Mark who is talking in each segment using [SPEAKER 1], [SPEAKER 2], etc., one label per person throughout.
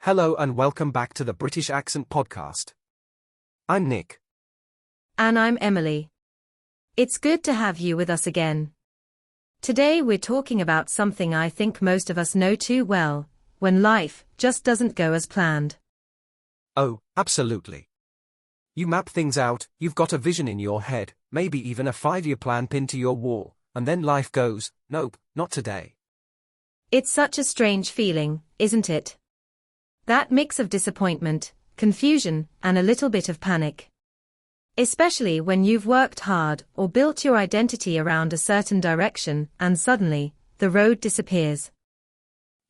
[SPEAKER 1] Hello and welcome back to the British Accent Podcast. I'm Nick.
[SPEAKER 2] And I'm Emily. It's good to have you with us again. Today we're talking about something I think most of us know too well, when life just doesn't go as planned.
[SPEAKER 1] Oh, absolutely. You map things out, you've got a vision in your head, maybe even a 5-year plan pinned to your wall, and then life goes, nope, not today.
[SPEAKER 2] It's such a strange feeling, isn't it? That mix of disappointment, confusion, and a little bit of panic. Especially when you've worked hard or built your identity around a certain direction and suddenly, the road disappears.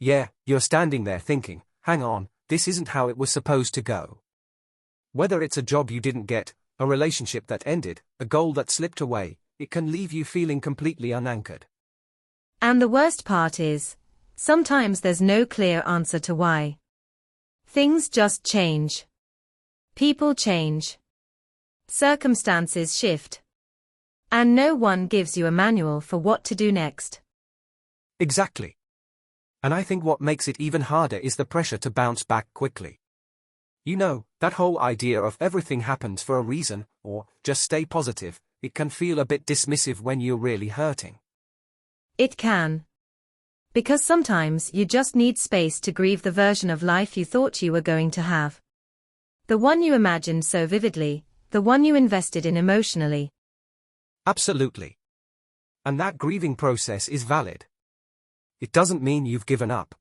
[SPEAKER 1] Yeah, you're standing there thinking, hang on, this isn't how it was supposed to go. Whether it's a job you didn't get, a relationship that ended, a goal that slipped away, it can leave you feeling completely unanchored.
[SPEAKER 2] And the worst part is, sometimes there's no clear answer to why. Things just change. People change. Circumstances shift. And no one gives you a manual for what to do next.
[SPEAKER 1] Exactly. And I think what makes it even harder is the pressure to bounce back quickly. You know, that whole idea of everything happens for a reason, or just stay positive, it can feel a bit dismissive when you're really hurting.
[SPEAKER 2] It can. Because sometimes you just need space to grieve the version of life you thought you were going to have. The one you imagined so vividly, the one you invested in emotionally.
[SPEAKER 1] Absolutely. And that grieving process is valid. It doesn't mean you've given up.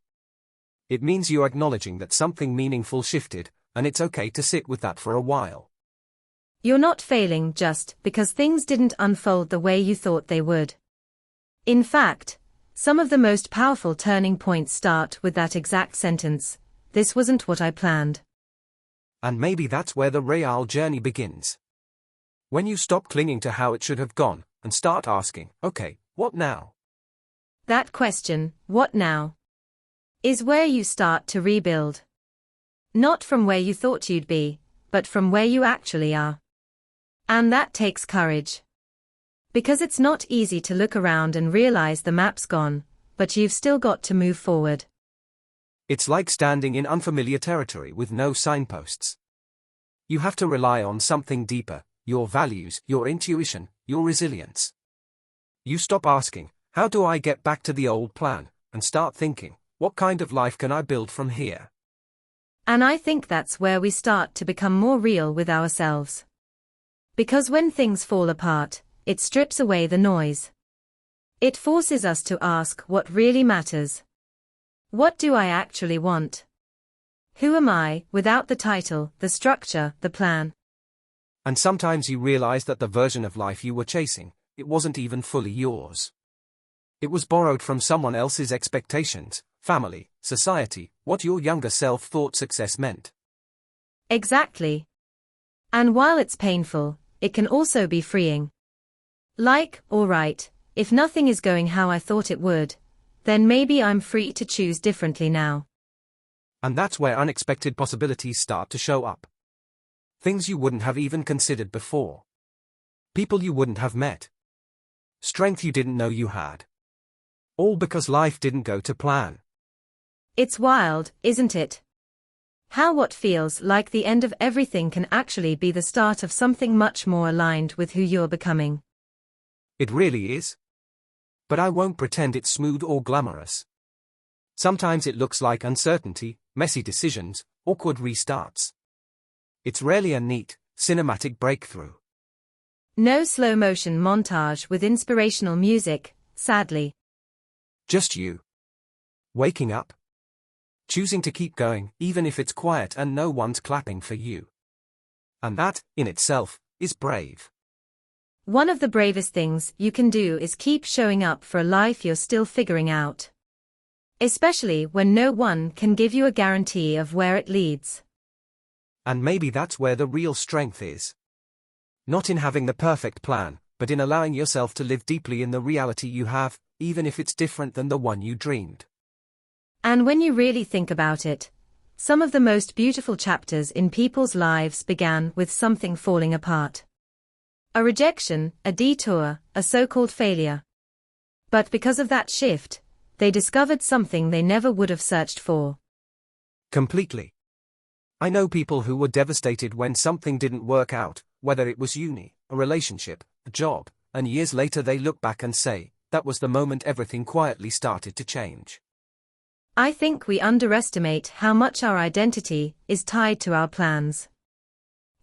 [SPEAKER 1] It means you're acknowledging that something meaningful shifted, and it's okay to sit with that for a while.
[SPEAKER 2] You're not failing just because things didn't unfold the way you thought they would. In fact, some of the most powerful turning points start with that exact sentence, "This wasn't what I planned."
[SPEAKER 1] And maybe that's where the real journey begins. When you stop clinging to how it should have gone, and start asking, okay, what now?
[SPEAKER 2] That question, what now, is where you start to rebuild. Not from where you thought you'd be, but from where you actually are. And that takes courage. Because it's not easy to look around and realize the map's gone, but you've still got to move forward.
[SPEAKER 1] It's like standing in unfamiliar territory with no signposts. You have to rely on something deeper, your values, your intuition, your resilience. You stop asking, how do I get back to the old plan, and start thinking, what kind of life can I build from here?
[SPEAKER 2] And I think that's where we start to become more real with ourselves. Because when things fall apart, it strips away the noise. It forces us to ask what really matters. What do I actually want? Who am I, without the title, the structure, the plan?
[SPEAKER 1] And sometimes you realize that the version of life you were chasing, it wasn't even fully yours. It was borrowed from someone else's expectations, family, society, what your younger self thought success meant.
[SPEAKER 2] Exactly. And while it's painful, it can also be freeing. Like, alright, if nothing is going how I thought it would, then maybe I'm free to choose differently now.
[SPEAKER 1] And that's where unexpected possibilities start to show up. Things you wouldn't have even considered before. People you wouldn't have met. Strength you didn't know you had. All because life didn't go to plan.
[SPEAKER 2] It's wild, isn't it? How what feels like the end of everything can actually be the start of something much more aligned with who you're becoming.
[SPEAKER 1] It really is. But I won't pretend it's smooth or glamorous. Sometimes it looks like uncertainty, messy decisions, awkward restarts. It's rarely a neat, cinematic breakthrough.
[SPEAKER 2] No slow-motion montage with inspirational music, sadly.
[SPEAKER 1] Just you. Waking up. Choosing to keep going, even if it's quiet and no one's clapping for you. And that, in itself, is brave.
[SPEAKER 2] One of the bravest things you can do is keep showing up for a life you're still figuring out. Especially when no one can give you a guarantee of where it leads.
[SPEAKER 1] And maybe that's where the real strength is. Not in having the perfect plan, but in allowing yourself to live deeply in the reality you have, even if it's different than the one you dreamed.
[SPEAKER 2] And when you really think about it, some of the most beautiful chapters in people's lives began with something falling apart. A rejection, a detour, a so-called failure. But because of that shift, they discovered something they never would have searched for.
[SPEAKER 1] Completely. I know people who were devastated when something didn't work out, whether it was uni, a relationship, a job, and years later they look back and say, that was the moment everything quietly started to change.
[SPEAKER 2] I think we underestimate how much our identity is tied to our plans.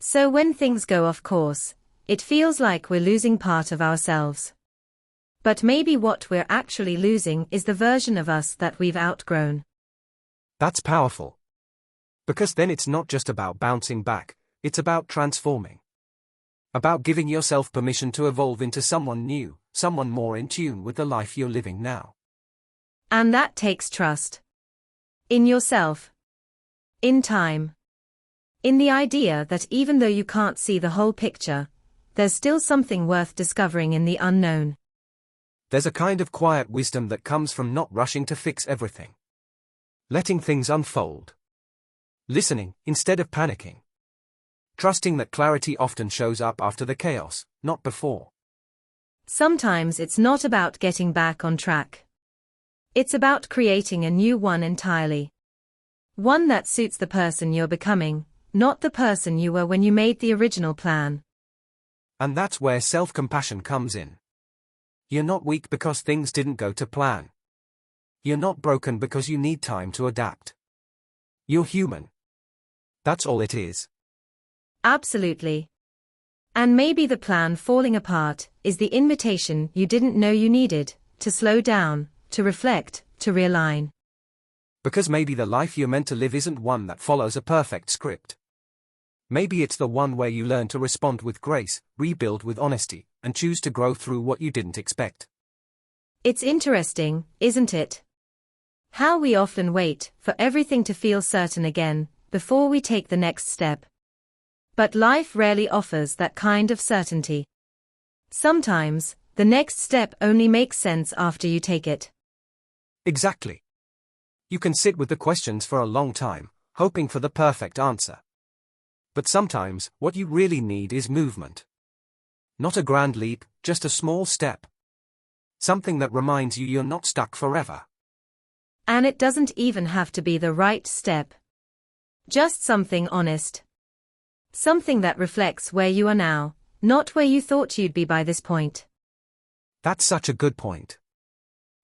[SPEAKER 2] So when things go off course, it feels like we're losing part of ourselves. But maybe what we're actually losing is the version of us that we've outgrown.
[SPEAKER 1] That's powerful. Because then it's not just about bouncing back, it's about transforming. About giving yourself permission to evolve into someone new, someone more in tune with the life you're living now.
[SPEAKER 2] And that takes trust. In yourself. In time. In the idea that even though you can't see the whole picture, there's still something worth discovering in the unknown.
[SPEAKER 1] There's a kind of quiet wisdom that comes from not rushing to fix everything. Letting things unfold. Listening, instead of panicking. Trusting that clarity often shows up after the chaos, not before.
[SPEAKER 2] Sometimes it's not about getting back on track. It's about creating a new one entirely. One that suits the person you're becoming, not the person you were when you made the original plan.
[SPEAKER 1] And that's where self-compassion comes in. You're not weak because things didn't go to plan. You're not broken because you need time to adapt. You're human. That's all it is.
[SPEAKER 2] Absolutely. And maybe the plan falling apart is the invitation you didn't know you needed, to slow down, to reflect, to realign.
[SPEAKER 1] Because maybe the life you're meant to live isn't one that follows a perfect script. Maybe it's the one where you learn to respond with grace, rebuild with honesty, and choose to grow through what you didn't expect.
[SPEAKER 2] It's interesting, isn't it? How we often wait for everything to feel certain again, before we take the next step. But life rarely offers that kind of certainty. Sometimes, the next step only makes sense after you take it.
[SPEAKER 1] Exactly. You can sit with the questions for a long time, hoping for the perfect answer. But sometimes, what you really need is movement. Not a grand leap, just a small step. Something that reminds you you're not stuck forever.
[SPEAKER 2] And it doesn't even have to be the right step. Just something honest. Something that reflects where you are now, not where you thought you'd be by this point.
[SPEAKER 1] That's such a good point.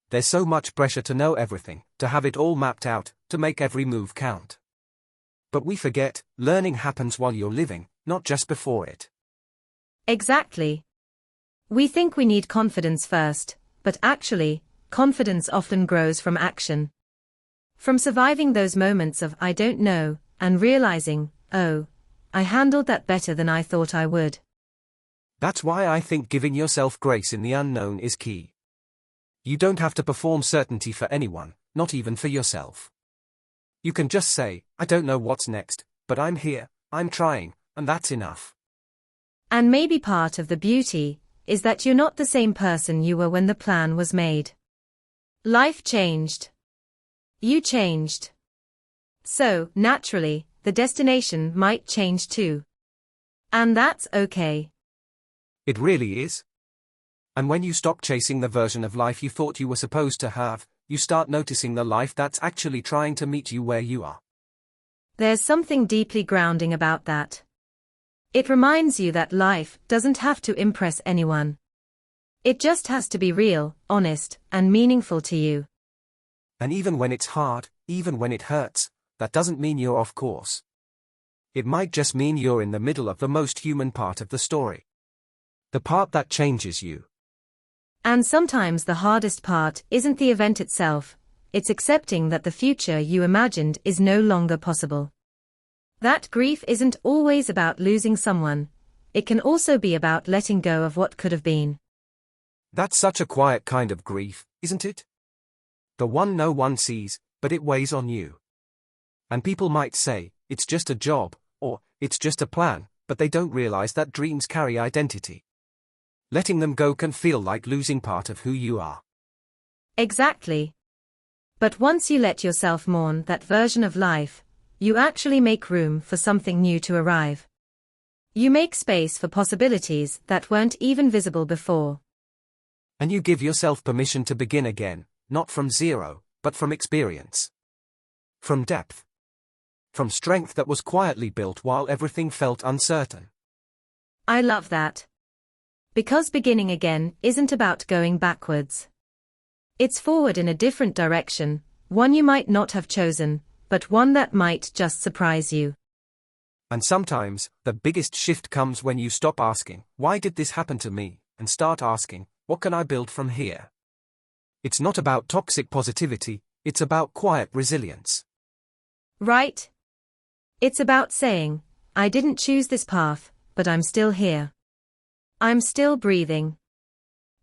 [SPEAKER 1] There's so much pressure to know everything, to have it all mapped out, to make every move count. But we forget, learning happens while you're living, not just before it.
[SPEAKER 2] Exactly. We think we need confidence first, but actually, confidence often grows from action. From surviving those moments of I don't know, and realizing, oh, I handled that better than I thought I would.
[SPEAKER 1] That's why I think giving yourself grace in the unknown is key. You don't have to perform certainty for anyone, not even for yourself. You can just say, I don't know what's next, but I'm here, I'm trying, and that's enough.
[SPEAKER 2] And maybe part of the beauty is that you're not the same person you were when the plan was made. Life changed. You changed. So, naturally, the destination might change too. And that's okay.
[SPEAKER 1] It really is. And when you stop chasing the version of life you thought you were supposed to have, you start noticing the life that's actually trying to meet you where you are.
[SPEAKER 2] There's something deeply grounding about that. It reminds you that life doesn't have to impress anyone. It just has to be real, honest, and meaningful to you.
[SPEAKER 1] And even when it's hard, even when it hurts, that doesn't mean you're off course. It might just mean you're in the middle of the most human part of the story. The part that changes you.
[SPEAKER 2] And sometimes the hardest part isn't the event itself, it's accepting that the future you imagined is no longer possible. That grief isn't always about losing someone, it can also be about letting go of what could have been.
[SPEAKER 1] That's such a quiet kind of grief, isn't it? The one no one sees, but it weighs on you. And people might say, it's just a job, or, it's just a plan, but they don't realize that dreams carry identity. Letting them go can feel like losing part of who you are.
[SPEAKER 2] Exactly. But once you let yourself mourn that version of life, you actually make room for something new to arrive. You make space for possibilities that weren't even visible before.
[SPEAKER 1] And you give yourself permission to begin again, not from zero, but from experience. From depth. From strength that was quietly built while everything felt uncertain.
[SPEAKER 2] I love that. Because beginning again isn't about going backwards. It's forward in a different direction, one you might not have chosen, but one that might just surprise you.
[SPEAKER 1] And sometimes, the biggest shift comes when you stop asking, "Why did this happen to me?" and start asking, "What can I build from here?" It's not about toxic positivity, it's about quiet resilience.
[SPEAKER 2] Right? It's about saying, I didn't choose this path, but I'm still here. I'm still breathing.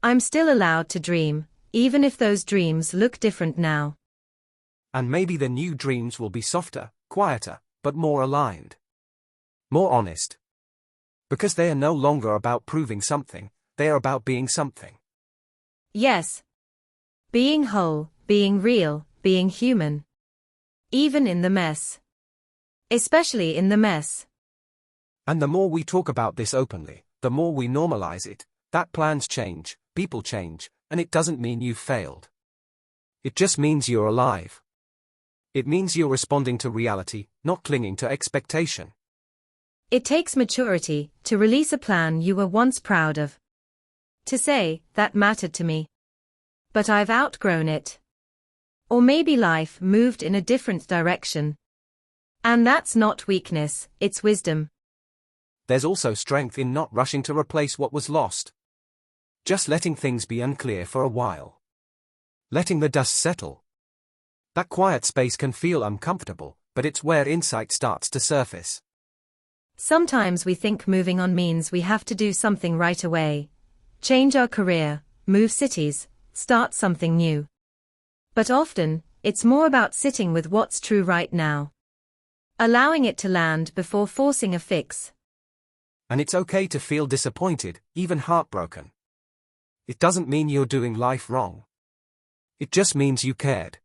[SPEAKER 2] I'm still allowed to dream, even if those dreams look different now.
[SPEAKER 1] And maybe the new dreams will be softer, quieter, but more aligned. More honest. Because they are no longer about proving something, they are about being something.
[SPEAKER 2] Yes. Being whole, being real, being human. Even in the mess. Especially in the mess.
[SPEAKER 1] And the more we talk about this openly, the more we normalize it, that plans change, people change, and it doesn't mean you've failed. It just means you're alive. It means you're responding to reality, not clinging to expectation.
[SPEAKER 2] It takes maturity to release a plan you were once proud of. To say, that mattered to me. But I've outgrown it. Or maybe life moved in a different direction. And that's not weakness, it's wisdom.
[SPEAKER 1] There's also strength in not rushing to replace what was lost. Just letting things be unclear for a while. Letting the dust settle. That quiet space can feel uncomfortable, but it's where insight starts to surface.
[SPEAKER 2] Sometimes we think moving on means we have to do something right away. Change our career, move cities, start something new. But often, it's more about sitting with what's true right now. Allowing it to land before forcing a fix.
[SPEAKER 1] And it's okay to feel disappointed, even heartbroken. It doesn't mean you're doing life wrong. It just means you cared.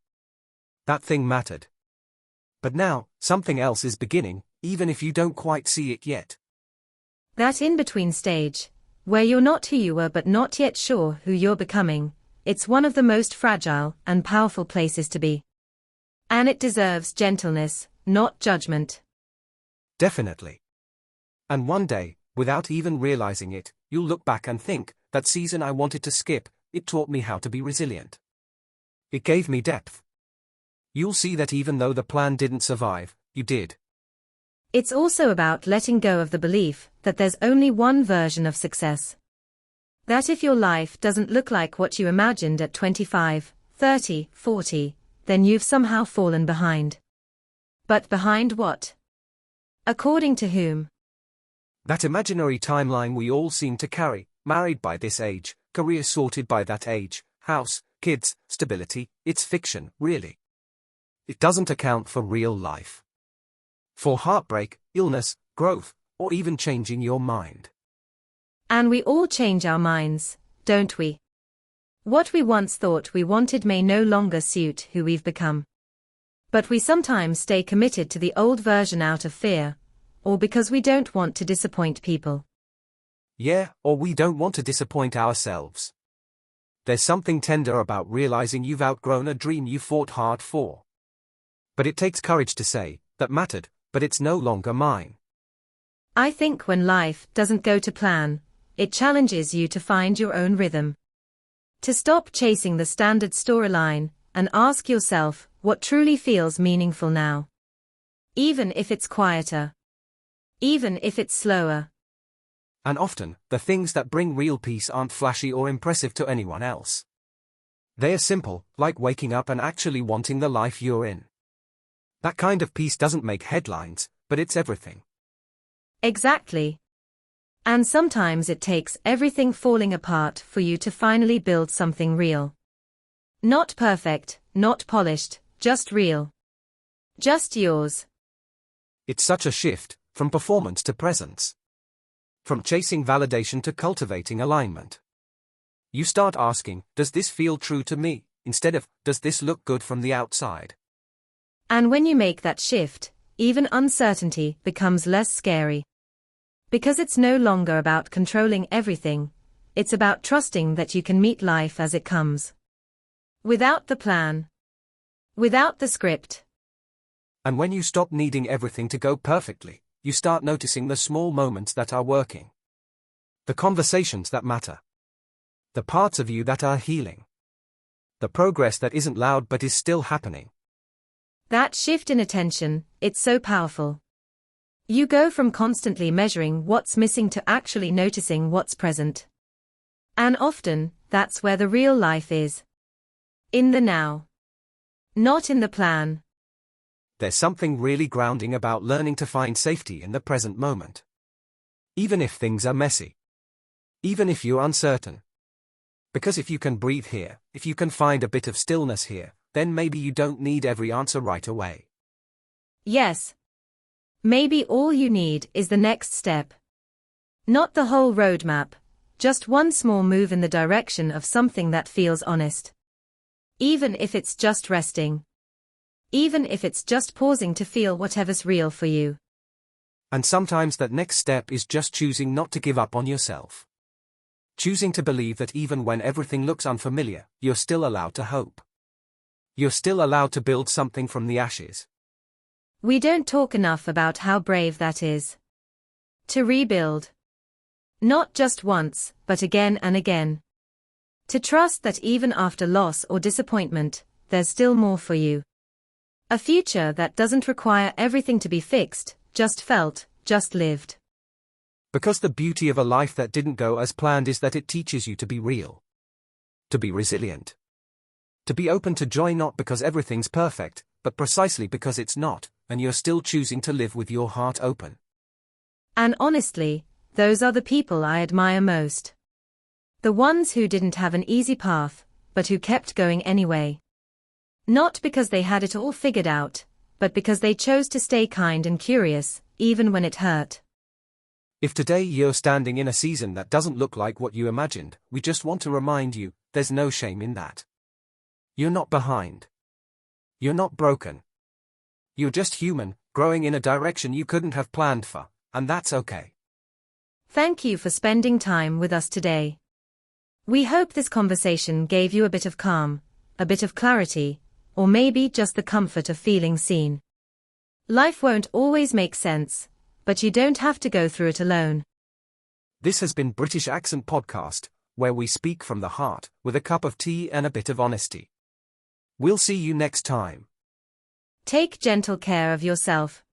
[SPEAKER 1] That thing mattered. But now, something else is beginning, even if you don't quite see it yet.
[SPEAKER 2] That in-between stage, where you're not who you were but not yet sure who you're becoming, it's one of the most fragile and powerful places to be. And it deserves gentleness, not judgment.
[SPEAKER 1] Definitely. And one day, without even realizing it, you'll look back and think, that season I wanted to skip, it taught me how to be resilient. It gave me depth. You'll see that even though the plan didn't survive, you did.
[SPEAKER 2] It's also about letting go of the belief that there's only one version of success. That if your life doesn't look like what you imagined at 25, 30, 40, then you've somehow fallen behind. But behind what? According to whom?
[SPEAKER 1] That imaginary timeline we all seem to carry, married by this age, career sorted by that age, house, kids, stability, it's fiction, really. It doesn't account for real life. For heartbreak, illness, growth, or even changing your mind.
[SPEAKER 2] And we all change our minds, don't we? What we once thought we wanted may no longer suit who we've become. But we sometimes stay committed to the old version out of fear, or because we don't want to disappoint people.
[SPEAKER 1] Yeah, or we don't want to disappoint ourselves. There's something tender about realizing you've outgrown a dream you fought hard for. But it takes courage to say, that mattered, but it's no longer mine.
[SPEAKER 2] I think when life doesn't go to plan, it challenges you to find your own rhythm. To stop chasing the standard storyline, and ask yourself what truly feels meaningful now. Even if it's quieter. Even if it's slower.
[SPEAKER 1] And often, the things that bring real peace aren't flashy or impressive to anyone else. They are simple, like waking up and actually wanting the life you're in. That kind of peace doesn't make headlines, but it's everything.
[SPEAKER 2] Exactly. And sometimes it takes everything falling apart for you to finally build something real. Not perfect, not polished, just real. Just yours.
[SPEAKER 1] It's such a shift, from performance to presence. From chasing validation to cultivating alignment. You start asking, does this feel true to me, instead of, does this look good from the outside?
[SPEAKER 2] And when you make that shift, even uncertainty becomes less scary. Because it's no longer about controlling everything, it's about trusting that you can meet life as it comes. Without the plan. Without the script.
[SPEAKER 1] And when you stop needing everything to go perfectly, you start noticing the small moments that are working. The conversations that matter. The parts of you that are healing. The progress that isn't loud but is still happening.
[SPEAKER 2] That shift in attention, it's so powerful. You go from constantly measuring what's missing to actually noticing what's present. And often, that's where the real life is. In the now. Not in the plan.
[SPEAKER 1] There's something really grounding about learning to find safety in the present moment. Even if things are messy. Even if you're uncertain. Because if you can breathe here, if you can find a bit of stillness here, then maybe you don't need every answer right away.
[SPEAKER 2] Yes. Maybe all you need is the next step. Not the whole roadmap, just one small move in the direction of something that feels honest. Even if it's just resting. Even if it's just pausing to feel whatever's real for you.
[SPEAKER 1] And sometimes that next step is just choosing not to give up on yourself. Choosing to believe that even when everything looks unfamiliar, you're still allowed to hope. You're still allowed to build something from the ashes.
[SPEAKER 2] We don't talk enough about how brave that is. To rebuild. Not just once, but again and again. To trust that even after loss or disappointment, there's still more for you. A future that doesn't require everything to be fixed, just felt, just lived.
[SPEAKER 1] Because the beauty of a life that didn't go as planned is that it teaches you to be real. To be resilient. To be open to joy not because everything's perfect, but precisely because it's not, and you're still choosing to live with your heart open.
[SPEAKER 2] And honestly, those are the people I admire most. The ones who didn't have an easy path, but who kept going anyway. Not because they had it all figured out, but because they chose to stay kind and curious, even when it hurt.
[SPEAKER 1] If today you're standing in a season that doesn't look like what you imagined, we just want to remind you, there's no shame in that. You're not behind. You're not broken. You're just human, growing in a direction you couldn't have planned for, and that's okay.
[SPEAKER 2] Thank you for spending time with us today. We hope this conversation gave you a bit of calm, a bit of clarity, or maybe just the comfort of feeling seen. Life won't always make sense, but you don't have to go through it alone.
[SPEAKER 1] This has been British Accent Podcast, where we speak from the heart, with a cup of tea and a bit of honesty. We'll see you next time.
[SPEAKER 2] Take gentle care of yourself.